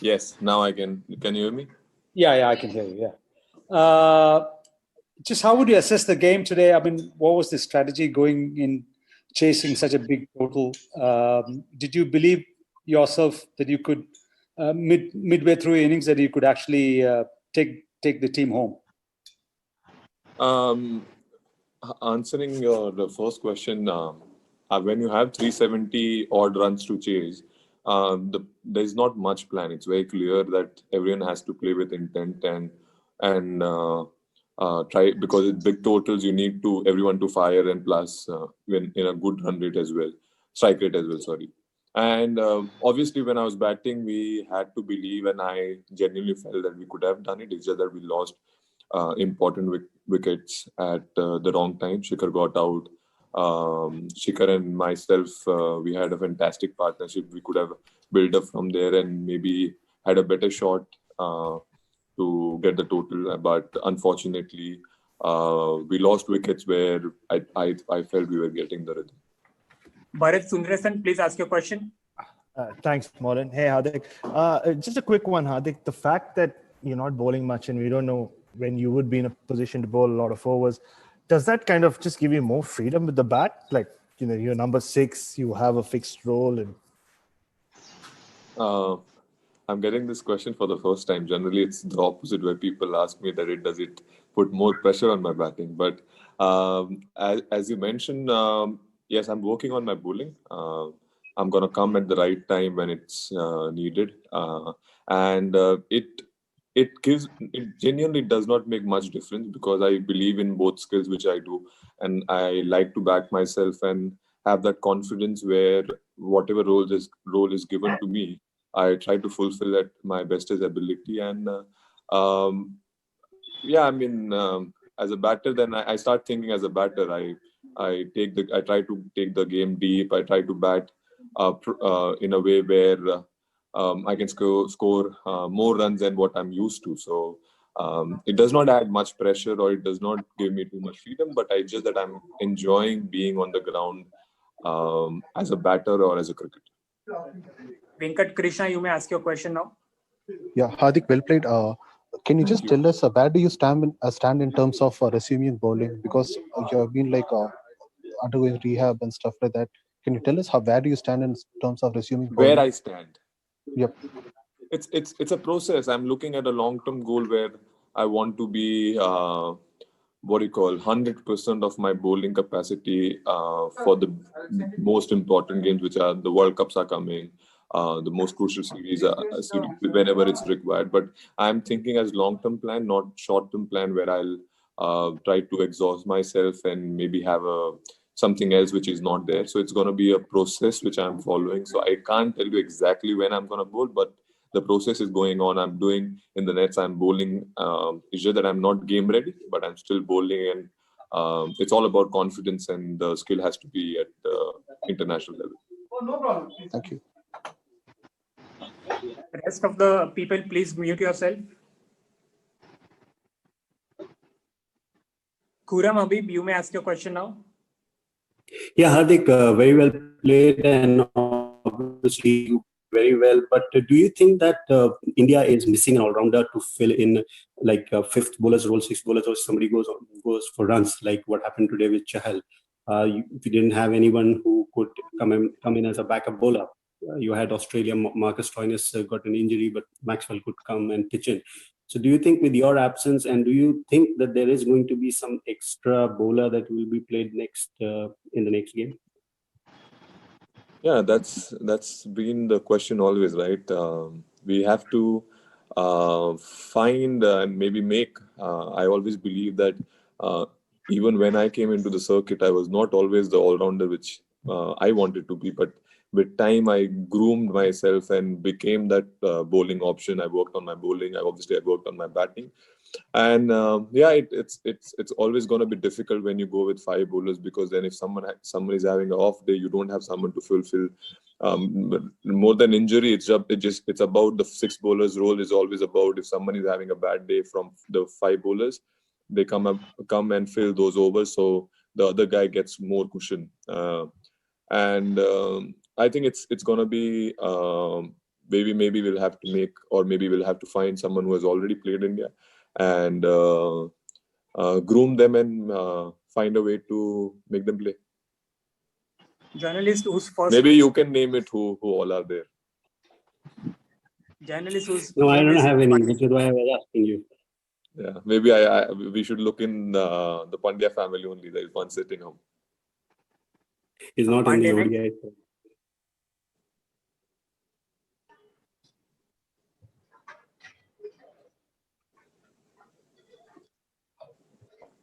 Yes, now I can. Can you hear me? Yeah, I can hear you. Yeah. Just how would you assess the game today? I mean, what was the strategy going in chasing such a big total? Did you believe yourself that you could midway through innings that you could actually take the team home? Answering the first question, when you have 370 odd runs to chase, there's not much plan. It's very clear that everyone has to play with intent and try, because it's big totals. You need to everyone to fire, and plus when in a good run rate as well, strike rate as well. Sorry. And obviously, when I was batting, we had to believe, and I genuinely felt that we could have done it. It's just that we lost important wickets at the wrong time. Shikhar got out. Shikhar and myself, we had a fantastic partnership. We could have built up from there and maybe had a better shot to get the total. But unfortunately, we lost wickets where I felt we were getting the rhythm. Bharat Sundaresan, please ask your question. Thanks, Maulan. Hey, Hardik. Just a quick one, Hardik. The fact that you're not bowling much and we don't know when you would be in a position to bowl a lot of overs, does that kind of just give you more freedom with the bat? Like, you're number 6, you have a fixed role. And I'm getting this question for the first time. Generally, it's the opposite, where people ask me that does it put more pressure on my batting. But as you mentioned, yes, I'm working on my bowling. I'm going to come at the right time when it's needed. And it genuinely does not make much difference, because I believe in both skills, which I do. And I like to back myself and have that confidence where whatever role is given to me, I try to fulfill at my bestest ability. And as a batter, then I start thinking as a batter. I try to take the game deep. I try to bat in a way where I can score more runs than what I'm used to. So it does not add much pressure, or it does not give me too much freedom. But I'm enjoying being on the ground as a batter or as a cricketer. Venkat Krishna, you may ask your question now. Yeah, Hardik, well played. Can you just tell us where do you stand in terms of resuming bowling? Because you have been undergoing rehab and stuff like that. Can you tell us where do you stand in terms of resuming bowling? Where I stand? Yep. It's a process. I'm looking at a long-term goal where I want to be 100% of my bowling capacity for the most important games, which are the World Cups are coming. The most crucial series whenever it's required. But I'm thinking as long-term plan, not short-term plan, where I'll try to exhaust myself and maybe have something else which is not there. So it's going to be a process which I'm following. So I can't tell you exactly when I'm going to bowl, but the process is going on. I'm doing in the nets. I'm bowling. It's just that I'm not game ready, but I'm still bowling, and it's all about confidence, and the skill has to be at the international level. No problem. Thank you. Rest of the people, please mute yourself. Khurram Habib, you may ask your question now. Yeah, Hardik, very well played, and obviously you very well. But do you think that India is missing an all-rounder to fill in like fifth bowler's role, sixth bowler's role? Somebody goes for runs, like what happened today with Chahal. We didn't have anyone who could come in as a backup bowler. You had Australia, Marcus Stoinis got an injury, but Maxwell could come and pitch in. So do you think with your absence, and do you think that there is going to be some extra bowler that will be played next in the next game? Yeah, that's been the question always, right? We have to find and maybe make. I always believe that even when I came into the circuit, I was not always the all-rounder which I wanted to be, but with time, I groomed myself and became that bowling option. I worked on my bowling. I worked on my batting, and it's always going to be difficult when you go with 5 bowlers, because then if someone is having an off day, you don't have someone to fulfill. More than injury, it's about the 6 bowlers role. Is always about if someone is having a bad day from the 5 bowlers, they come and fill those overs, so the other guy gets more cushion. I think it's going to be maybe we'll have to make, or maybe we'll have to find someone who has already played India and groom them and find a way to make them play. Journalist who's first. Maybe you can name it who all are there. Journalist who's. No, I don't have any. Which is why I was asking you. Yeah, maybe we should look in the Pandya family only. There is one sitting home. He's not in the Pandya, ODI.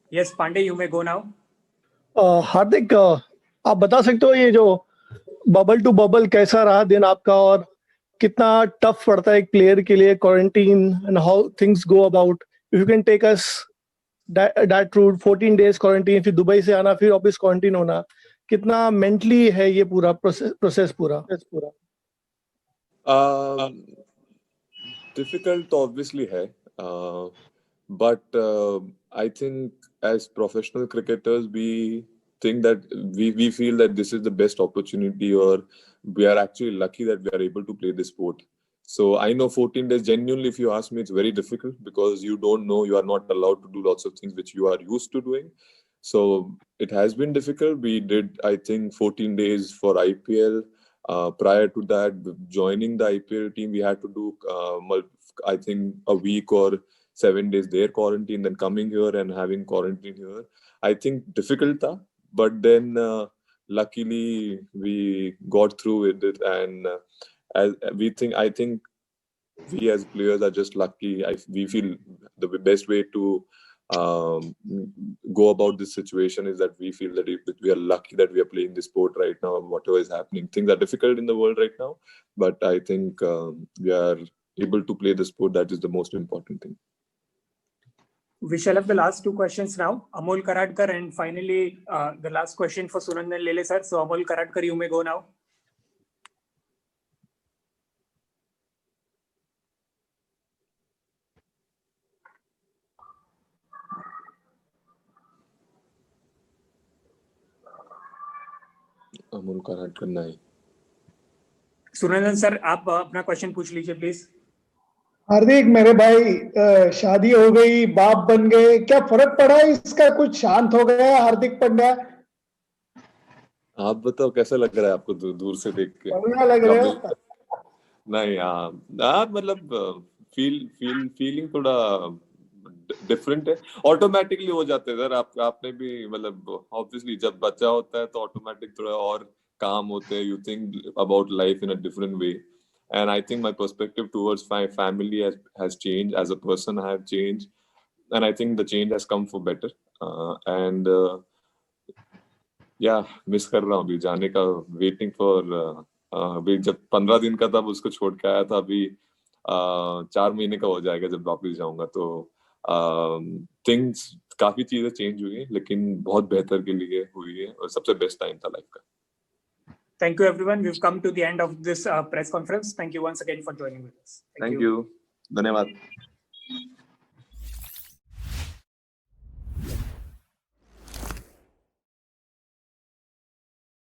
Yes, Pandey, you may go now. हार्दिक आप बता सकते हो ये जो bubble to bubble कैसा रहा दिन आपका और कितना टफ पड़ता है एक प्लेयर के लिए quarantine and how things go about if you can take us that route 14 days quarantine फिर दुबई से आना फिर वापस क्वारंटीन होना कितना मेंटली है ये पूरा प्रोसेस पूरा Difficult obviously hai, but I think as professional cricketers we think that we feel that this is the best opportunity, or we are actually lucky that we are able to play this sport. So I know 14 days, genuinely, if you ask me, it's very difficult because you don't know, you are not allowed to do lots of things which you are used to doing. So it has been difficult. We did, I think, 14 days for IPL. Prior to that, joining the IPL team, we had to do, I think, a week or 7 days there quarantine, then coming here and having quarantine here. I think difficult tha, but then luckily we got through with it, and I think we as players are just lucky. We feel the best way to go about this situation is that we feel that we are lucky that we are playing this sport right now. Whatever is happening, things are difficult in the world right now, but I think we are able to play the sport. That is the most important thing. We shall have the last two questions now. Amol Karadkar, and finally the last question for Sunandan Lele sir. So Amol Karadkar, you may go now. Amol Karadkar नहीं. Sunandan sir, आप अपना question पूछ लीजिए please. हार्दिक मेरे भाई शादी हो गई, बाप बन गए, क्या फर्क पड़ा इसका? कुछ शांत हो गया हार्दिक पांड्या? आप बताओ कैसा लग रहा है आपको दूर से देख के? बढ़िया लग रहा है. नहीं मतलब फीलिंग थोड़ा डिफरेंट है. ऑटोमेटिकली हो जाते हैं सर. आपने भी मतलब ऑब्वियसली जब बच्चा होता है तो ऑटोमेटिक थोड़ा और काम होते हैं. You think about life in a different way, and I think my perspective towards my family has changed. As a person I have changed, and I think the change has come for better, and yeah, miss कर रहा हूँ अभी जाने का. Waiting for अभी जब 15 दिन का तब उसको छोड़ के आया था, अभी 4 महीने का हो जाएगा जब वापस जाऊंगा. तो थिंग्स काफी चीजें चेंज हुई है, लेकिन बहुत बेहतर के लिए हुई है और सबसे बेस्ट टाइम था लाइफ का. Thank you everyone. We've come to the end of this press conference. Thank you once again for joining with us. Thank you. धन्यवाद.